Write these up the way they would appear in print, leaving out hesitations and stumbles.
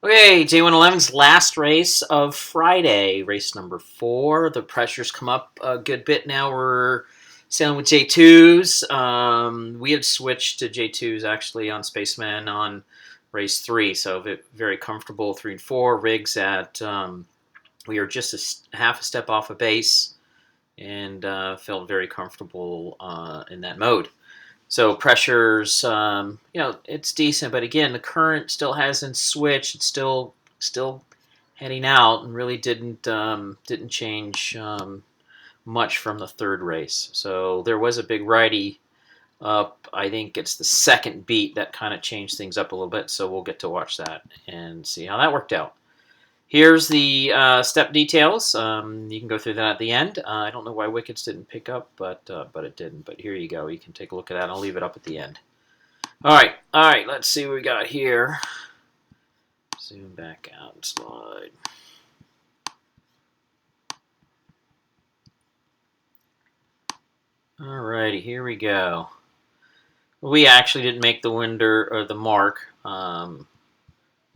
Okay, J111's last race of Friday, race number 4. The pressure's come up a good bit now. We're sailing with J2s. We had switched to J2s actually on Spaceman on race 3, so very comfortable 3 and 4. Rigs at, we are just half a step off a base and felt very comfortable in that mode. So pressure's, it's decent, but again, the current still hasn't switched. It's still heading out, and really didn't change much from the third race. So there was a big righty up. I think it's the second beat that kind of changed things up a little bit. So we'll get to watch that and see how that worked out. Here's the step details. You can go through that at the end. I don't know why Wickets didn't pick up, but it didn't. But here you go. You can take a look at that. I'll leave it up at the end. All right. Let's see what we got here. Zoom back out and slide. All righty, here we go. We actually didn't make the window or the mark.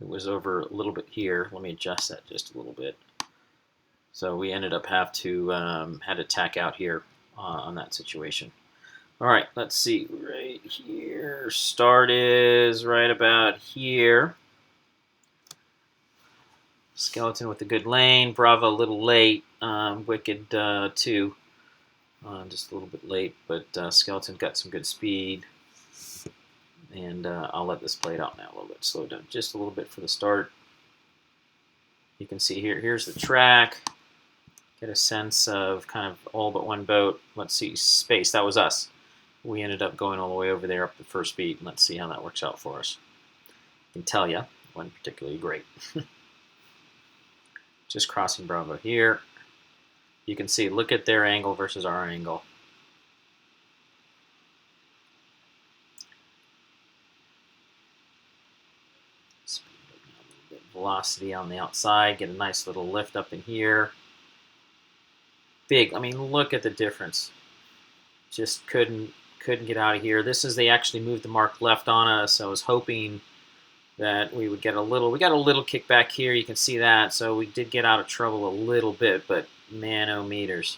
It was over a little bit here. Let me adjust that just a little bit. So we ended up had to tack out here on that situation. All right, let's see right here. Start is right about here. Skeleton with a good lane. Bravo a little late. Wicked too. Just a little bit late, but Skeleton got some good speed. And I'll let this play it out now a little bit. Slow down just a little bit for the start. You can see here's the track. Get a sense of kind of all but one boat. Let's see, space. That was us. We ended up going all the way over there up the first beat, and let's see how that works out for us. I can tell you, it wasn't particularly great. Just crossing Bravo here. You can see, look at their angle versus our angle. Speed up a little bit. Velocity on the outside. Get a nice little lift up in here. Big. I mean, look at the difference. Just couldn't get out of here. This is they actually moved the mark left on us. I was hoping that we would get a little. We got a little kickback here. You can see that. So we did get out of trouble a little bit, but manometers.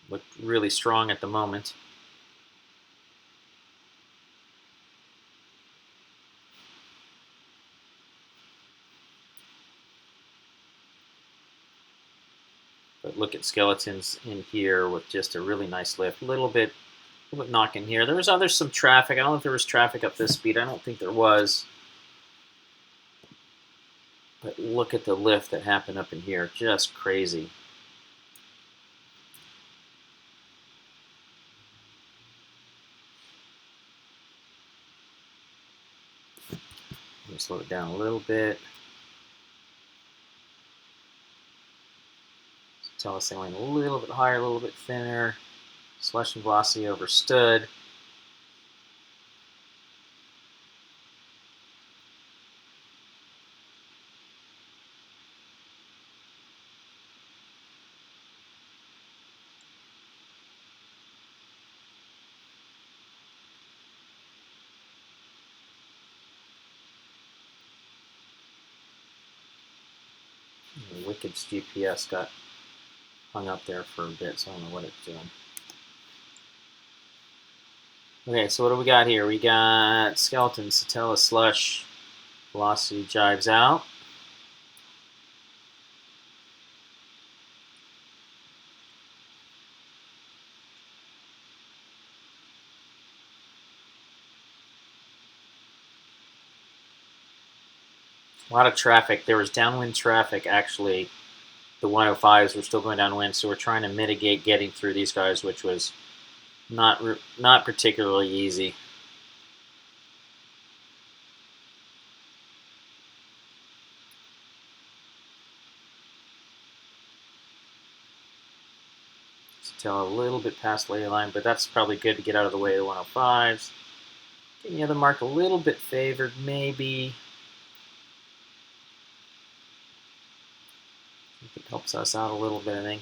Looked really strong at the moment. But look at Skeletons in here with just a really nice lift. A little bit knocking here. There was some traffic. I don't know if there was traffic up this speed. I don't think there was. But look at the lift that happened up in here. Just crazy. Let me slow it down a little bit. Telesailing a little bit higher, a little bit thinner. Slush and velocity overstood. Wicked's GPS got hung up there for a bit, so I don't know what it's doing. Okay, so what do we got here? We got Skeleton, Satella, Slush, Velocity jives out. A lot of traffic. There was downwind traffic, actually. The 105s were still going downwind, so we're trying to mitigate getting through these guys, which was not particularly easy. Tell a little bit past ley line, but that's probably good to get out of the way of the 105s. Getting the other mark a little bit favored, maybe. It helps us out a little bit, I think.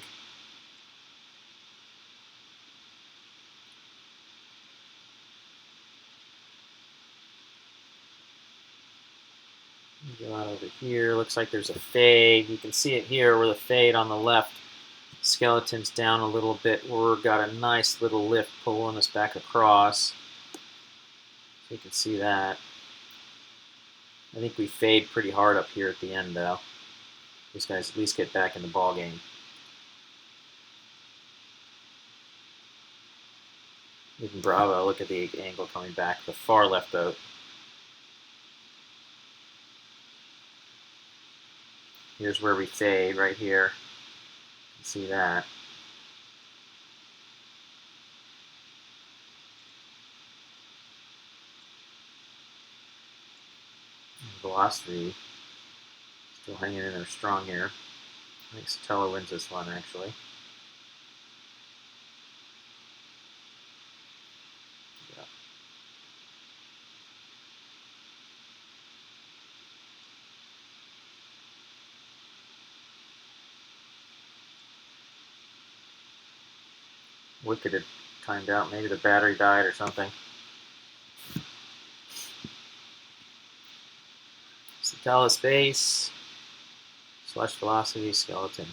Go out over here. Looks like there's a fade. You can see it here where the fade on the left. Skeleton's down a little bit. We've got a nice little lift pulling us back across. So you can see that. I think we fade pretty hard up here at the end, though. These guys at least get back in the ball game. Even Bravo, look at the angle coming back. The far left boat. Here's where we fade, right here. You can see that. Velocity still hanging in there strong here. I think Sotelo wins this one, actually. Yeah. Wicked had timed out. Maybe the battery died or something. Sotelo space. Slash velocity skeleton.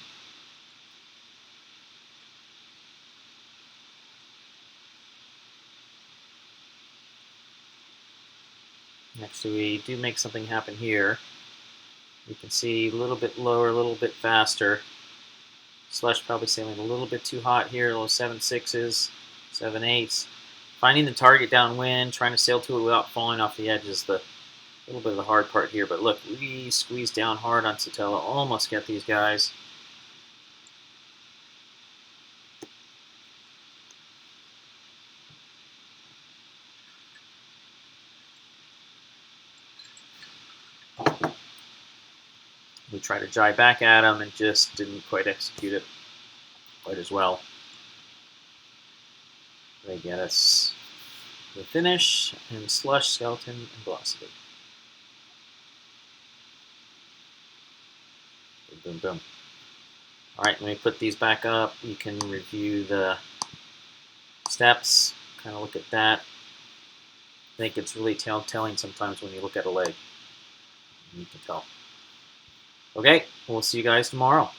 Next we do make something happen here. You can see a little bit lower, a little bit faster. Slush probably sailing a little bit too hot here, little 7.6s, 7.8s. Finding the target downwind, trying to sail to it without falling off the edge is the little bit of the hard part here. But look, we squeeze down hard on Sotelo, almost get these guys. We try to jive back at them and just didn't quite execute it quite as well. They get us the finish and Slush, Skeleton, and Velocity. Boom, boom, boom. All right, let me put these back up. You can review the steps, kind of look at that. I think it's really telling sometimes when you look at a leg. You can tell. Okay, we'll see you guys tomorrow.